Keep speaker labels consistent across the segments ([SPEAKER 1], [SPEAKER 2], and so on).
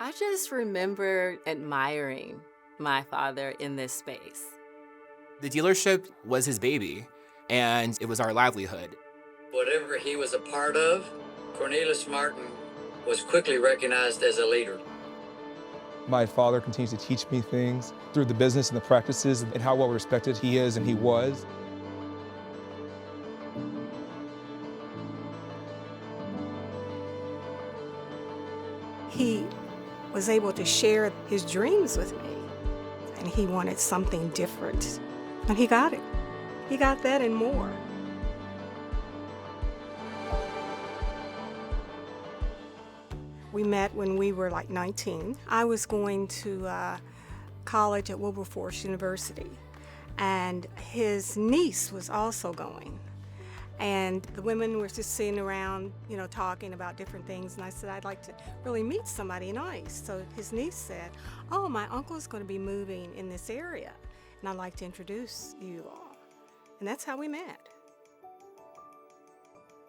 [SPEAKER 1] I just remember admiring my father in this space.
[SPEAKER 2] The dealership was his baby, and it was our livelihood.
[SPEAKER 3] Whatever he was a part of, Cornelius Martin was quickly recognized as a leader.
[SPEAKER 4] My father continues to teach me things through the business and the practices and how well respected he is and he was.
[SPEAKER 5] He was able to share his dreams with me, and he wanted something different, and he got it. He got that and more. We met when we were like 19. I was going to college at Wilberforce University, and his niece was also going. And the women were just sitting around, talking about different things. And I said, I'd like to really meet somebody nice. So his niece said, oh, my uncle's going to be moving in this area, and I'd like to introduce you all. And that's how we met.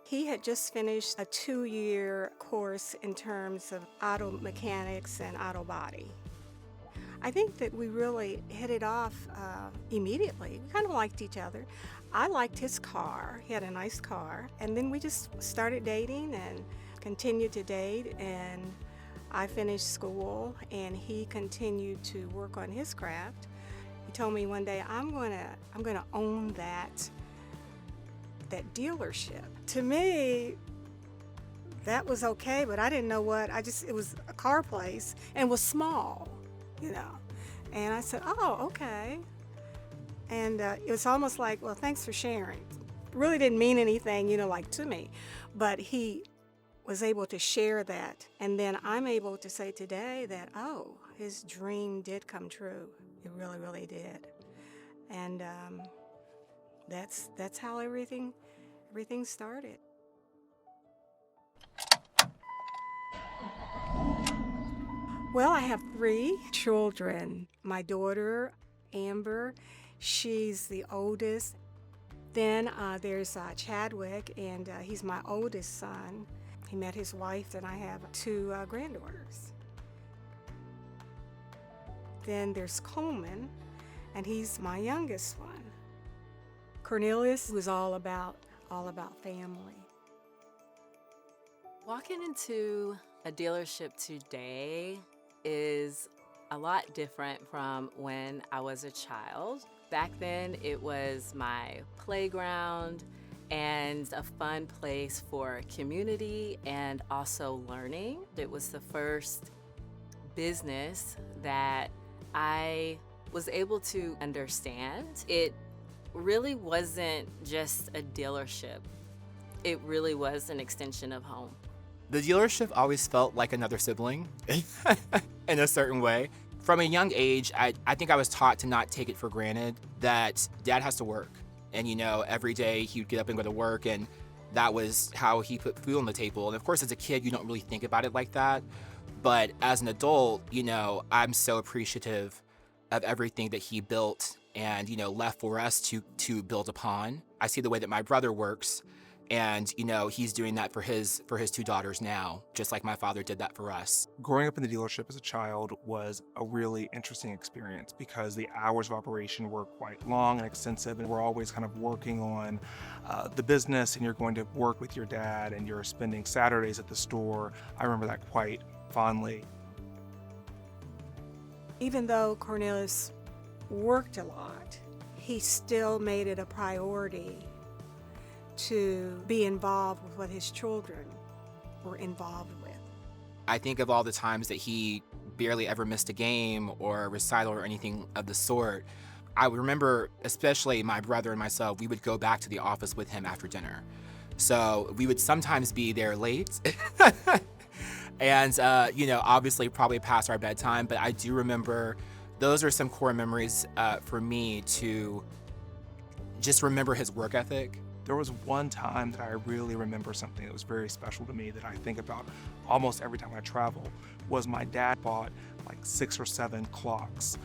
[SPEAKER 5] He had just finished a 2-year course in terms of auto mechanics and auto body. I think that we really hit it off immediately. We kind of liked each other. I liked his car. He had a nice car. And then we just started dating and continued to date. And I finished school, and he continued to work on his craft. He told me one day, I'm gonna own that dealership. To me, that was okay, but I didn't know what. It was a car place and was small, And I said, oh, okay. And it was almost like, well, thanks for sharing. Really didn't mean anything, to me. But he was able to share that. And then I'm able to say today that, oh, his dream did come true. It really, really did. And that's how everything started. Well, I have 3 children. My daughter, Amber, she's the oldest. Then there's Chadwick, and he's my oldest son. He met his wife, and I have 2 granddaughters. Then there's Coleman, and he's my youngest one. Cornelius was all about family.
[SPEAKER 1] Walking into a dealership today is a lot different from when I was a child. Back then, it was my playground and a fun place for community and also learning. It was the first business that I was able to understand. It really wasn't just a dealership. It really was an extension of home.
[SPEAKER 2] The dealership always felt like another sibling in a certain way. From a young age, I think I was taught to not take it for granted that Dad has to work. And, every day he would get up and go to work, and that was how he put food on the table. And of course, as a kid, you don't really think about it like that. But as an adult, I'm so appreciative of everything that he built and, left for us to build upon. I see the way that my brother works, and, he's doing that for his 2 daughters now, just like my father did that for us.
[SPEAKER 4] Growing up in the dealership as a child was a really interesting experience because the hours of operation were quite long and extensive, and we're always kind of working on the business, and you're going to work with your dad, and you're spending Saturdays at the store. I remember that quite fondly.
[SPEAKER 5] Even though Cornelius worked a lot, he still made it a priority to be involved with what his children were involved with.
[SPEAKER 2] I think of all the times that he barely ever missed a game or a recital or anything of the sort. I remember, especially my brother and myself, we would go back to the office with him after dinner. So we would sometimes be there late and, obviously probably past our bedtime. But I do remember those are some core memories for me to just remember his work ethic.
[SPEAKER 4] There was one time that I really remember something that was very special to me that I think about almost every time I travel, was my dad bought like 6 or 7 clocks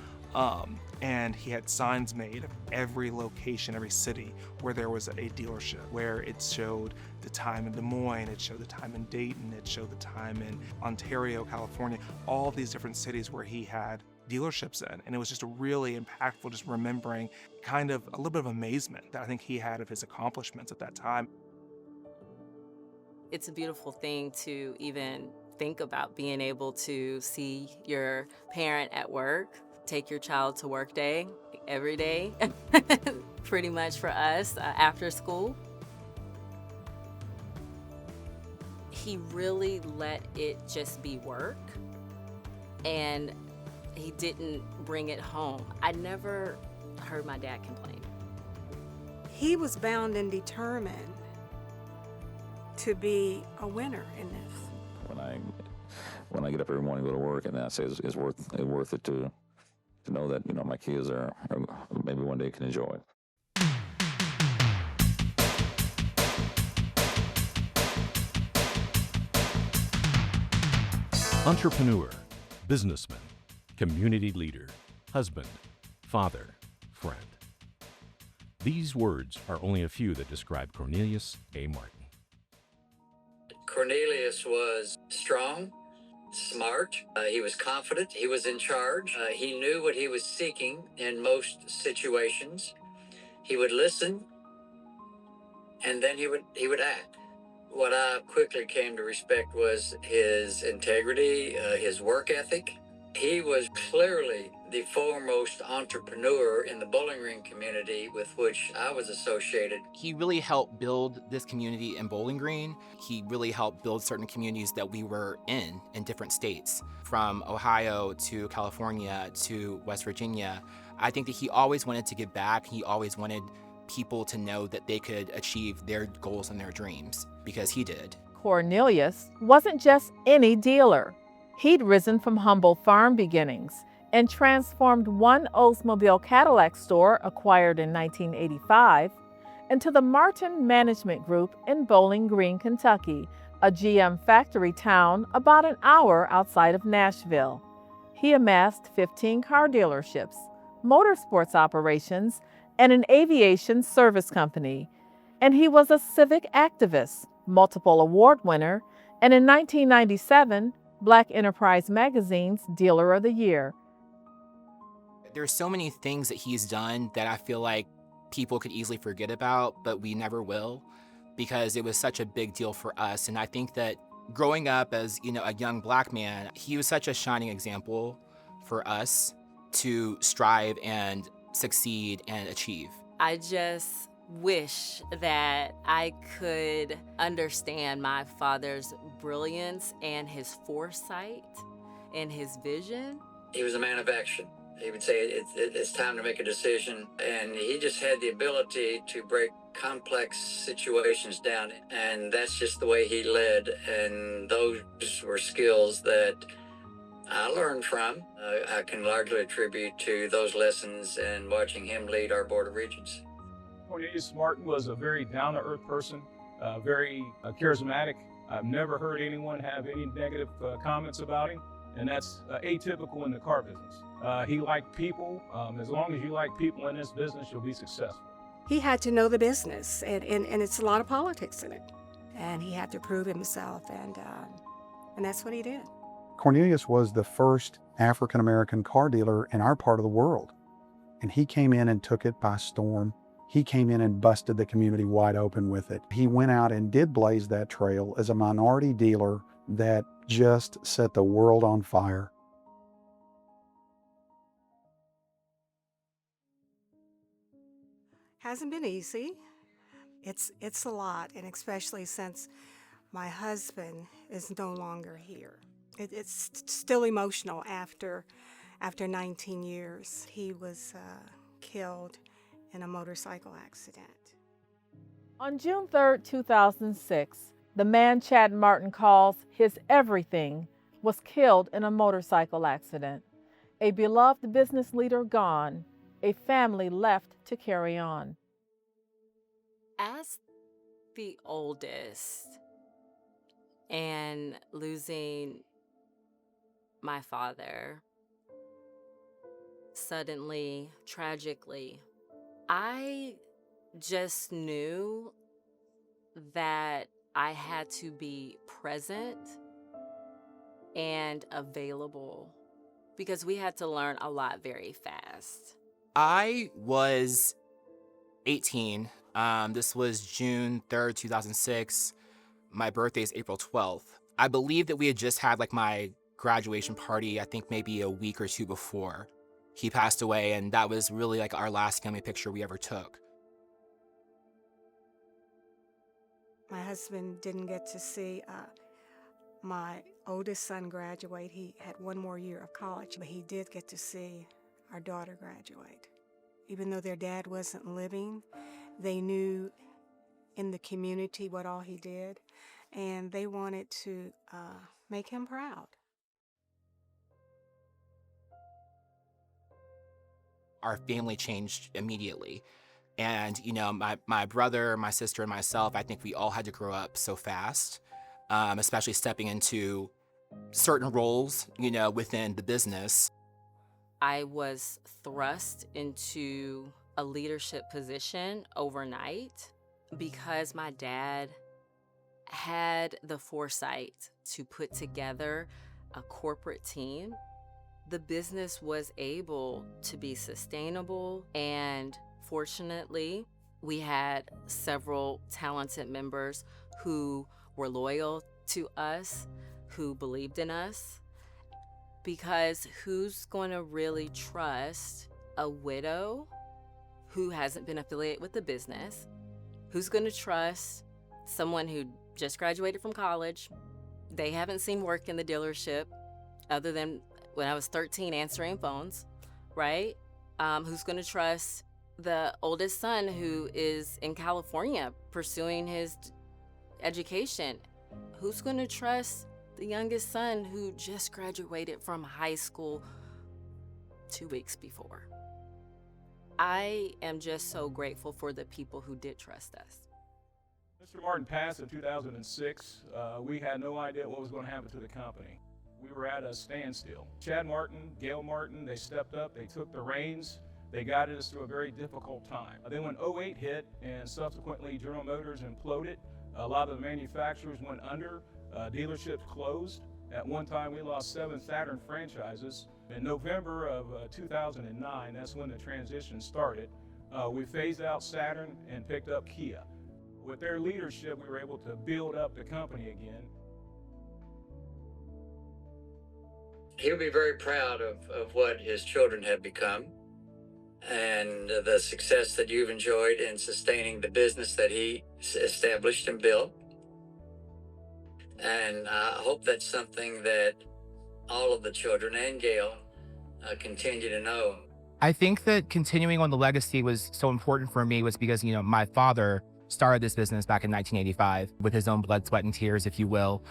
[SPEAKER 4] And he had signs made of every location, every city where there was a dealership, where it showed the time in Des Moines, it showed the time in Dayton, it showed the time in Ontario, California, all these different cities where he had dealerships in. And it was just a really impactful, just remembering kind of a little bit of amazement that I think he had of his accomplishments at that time.
[SPEAKER 1] It's a beautiful thing to even think about being able to see your parent at work, take your child to work day every day, pretty much for us, after school. He really let it just be work, and he didn't bring it home. I never heard my dad complain.
[SPEAKER 5] He was bound and determined to be a winner in this.
[SPEAKER 6] When I get up every morning to go to work, and I say it's worth it to know that my kids are maybe one day can enjoy it.
[SPEAKER 7] Entrepreneur, businessman, community leader, husband, father, friend. These words are only a few that describe Cornelius A. Martin.
[SPEAKER 3] Cornelius was strong, smart, he was confident, he was in charge, he knew what he was seeking in most situations. He would listen, and then he would act. What I quickly came to respect was his integrity, his work ethic. He was clearly the foremost entrepreneur in the Bowling Green community with which I was associated.
[SPEAKER 2] He really helped build this community in Bowling Green. He really helped build certain communities that we were in different states, from Ohio to California to West Virginia. I think that he always wanted to give back. He always wanted people to know that they could achieve their goals and their dreams, because he did.
[SPEAKER 8] Cornelius wasn't just any dealer. He'd risen from humble farm beginnings and transformed one Oldsmobile Cadillac store acquired in 1985 into the Martin Management Group in Bowling Green, Kentucky, a GM factory town about an hour outside of Nashville. He amassed 15 car dealerships, motorsports operations, and an aviation service company. And he was a civic activist, multiple award winner, and in 1997, Black Enterprise Magazine's Dealer of the Year.
[SPEAKER 2] There's so many things that he's done that I feel like people could easily forget about, but we never will, because it was such a big deal for us. And I think that growing up as, a young Black man, he was such a shining example for us to strive and succeed and achieve.
[SPEAKER 1] I just wish that I could understand my father's brilliance and his foresight and his vision.
[SPEAKER 3] He was a man of action. He would say it's time to make a decision, and he just had the ability to break complex situations down, and that's just the way he led, and those were skills that I learned from. I can largely attribute to those lessons and watching him lead our Board of Regents.
[SPEAKER 9] Cornelius Martin was a very down-to-earth person, very charismatic. I've never heard anyone have any negative comments about him, and that's atypical in the car business. He liked people. As long as you like people in this business, you'll be successful.
[SPEAKER 5] He had to know the business, and it's a lot of politics in it. And he had to prove himself, and that's what he did.
[SPEAKER 10] Cornelius was the first African-American car dealer in our part of the world, and he came in and took it by storm. He came in and busted the community wide open with it. He went out and did blaze that trail as a minority dealer that just set the world on fire.
[SPEAKER 5] Hasn't been easy. It's a lot, and especially since my husband is no longer here. It's still emotional after 19 years. He was killed in a motorcycle accident.
[SPEAKER 8] On June 3, 2006, the man Chad Martin calls his everything was killed in a motorcycle accident. A beloved business leader gone, a family left to carry on.
[SPEAKER 1] As the oldest and losing my father, suddenly, tragically. I just knew that I had to be present and available because we had to learn a lot very fast.
[SPEAKER 2] I was 18. This was June 3rd, 2006. My birthday is April 12th. I believe that we had just had like my graduation party, I think maybe a week or two before he passed away, and that was really like our last family picture we ever took.
[SPEAKER 5] My husband didn't get to see my oldest son graduate. He had one more year of college, but he did get to see our daughter graduate. Even though their dad wasn't living, they knew in the community what all he did, and they wanted to make him proud.
[SPEAKER 2] Our family changed immediately. And, you know, my brother, my sister, and myself, I think we all had to grow up so fast, especially stepping into certain roles, you know, within the business.
[SPEAKER 1] I was thrust into a leadership position overnight because my dad had the foresight to put together a corporate team. The business was able to be sustainable, and fortunately, we had several talented members who were loyal to us, who believed in us, because who's going to really trust a widow who hasn't been affiliated with the business? Who's going to trust someone who just graduated from college? They haven't seen work in the dealership other than when I was 13 answering phones, right? Who's going to trust the oldest son who is in California pursuing his education? Who's going to trust the youngest son who just graduated from high school 2 weeks before? I am just so grateful for the people who did trust us.
[SPEAKER 9] Mr. Martin passed in 2006. We had no idea what was going to happen to the company. We were at a standstill. Chad Martin, Gail Martin, they stepped up, they took the reins, they guided us through a very difficult time. Then when 08 hit and subsequently General Motors imploded, a lot of the manufacturers went under, dealerships closed. At one time, we lost 7 Saturn franchises. In November of 2009, that's when the transition started. We phased out Saturn and picked up Kia. With their leadership, we were able to build up the company again.
[SPEAKER 3] He'll be very proud of what his children have become and the success that you've enjoyed in sustaining the business that he established and built. And I hope that's something that all of the children and Gail continue to know.
[SPEAKER 2] I think that continuing on the legacy was so important for me was because, you know, my father started this business back in 1985 with his own blood, sweat, and tears, if you will.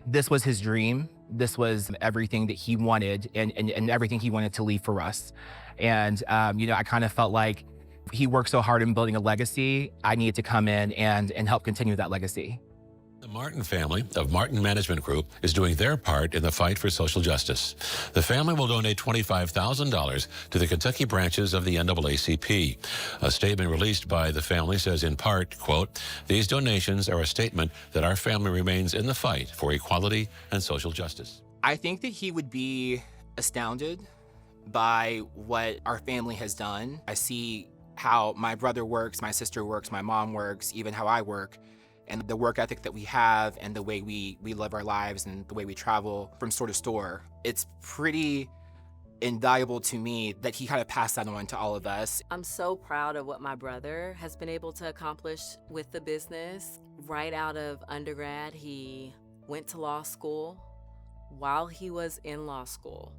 [SPEAKER 2] This was his dream. This was everything that he wanted and everything he wanted to leave for us. And, you know, I kind of felt like he worked so hard in building a legacy. I needed to come in and help continue that legacy.
[SPEAKER 11] The Martin family of Martin Management Group is doing their part in the fight for social justice. The family will donate $25,000 to the Kentucky branches of the NAACP. A statement released by the family says in part, quote, "These donations are a statement that our family remains in the fight for equality and social justice."
[SPEAKER 2] I think that he would be astounded by what our family has done. I see how my brother works, my sister works, my mom works, even how I work. And the work ethic that we have and the way we live our lives and the way we travel from store to store, it's pretty invaluable to me that he kind of passed that on to all of us.
[SPEAKER 1] I'm so proud of what my brother has been able to accomplish with the business. Right out of undergrad, he went to law school. While he was in law school,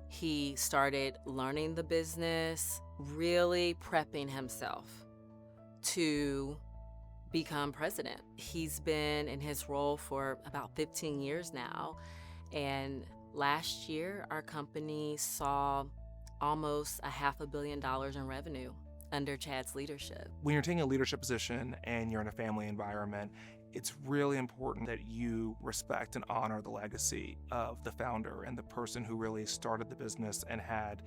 [SPEAKER 1] he started learning the business, really prepping himself to become president. He's been in his role for about 15 years now, and last year our company saw almost $500 million in revenue under Chad's leadership.
[SPEAKER 4] When you're taking a leadership position and you're in a family environment, it's really important that you respect and honor the legacy of the founder and the person who really started the business and had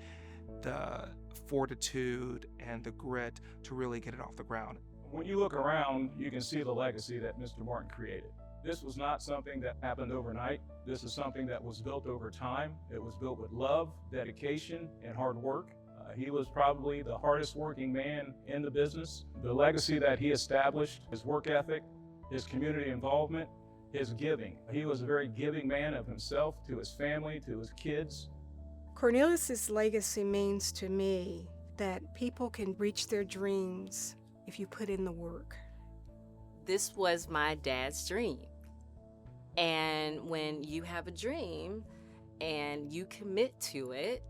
[SPEAKER 4] the fortitude and the grit to really get it off the ground.
[SPEAKER 9] When you look around, you can see the legacy that Mr. Martin created. This was not something that happened overnight. This is something that was built over time. It was built with love, dedication, and hard work. He was probably the hardest working man in the business. The legacy that he established, his work ethic, his community involvement, his giving. He was a very giving man of himself, to his family, to his kids.
[SPEAKER 5] Cornelius's legacy means to me that people can reach their dreams if you put in the work.
[SPEAKER 1] This was my dad's dream. And when you have a dream and you commit to it,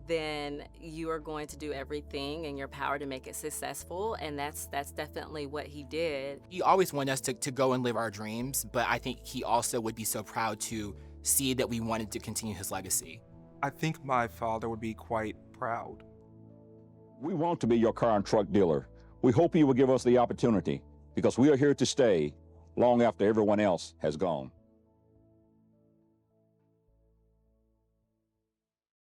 [SPEAKER 1] then you are going to do everything in your power to make it successful. And that's definitely what he did.
[SPEAKER 2] He always wanted us to go and live our dreams, but I think he also would be so proud to see that we wanted to continue his legacy.
[SPEAKER 4] I think my father would be quite proud.
[SPEAKER 6] We want to be your car and truck dealer. We hope you will give us the opportunity, because we are here to stay long after everyone else has gone.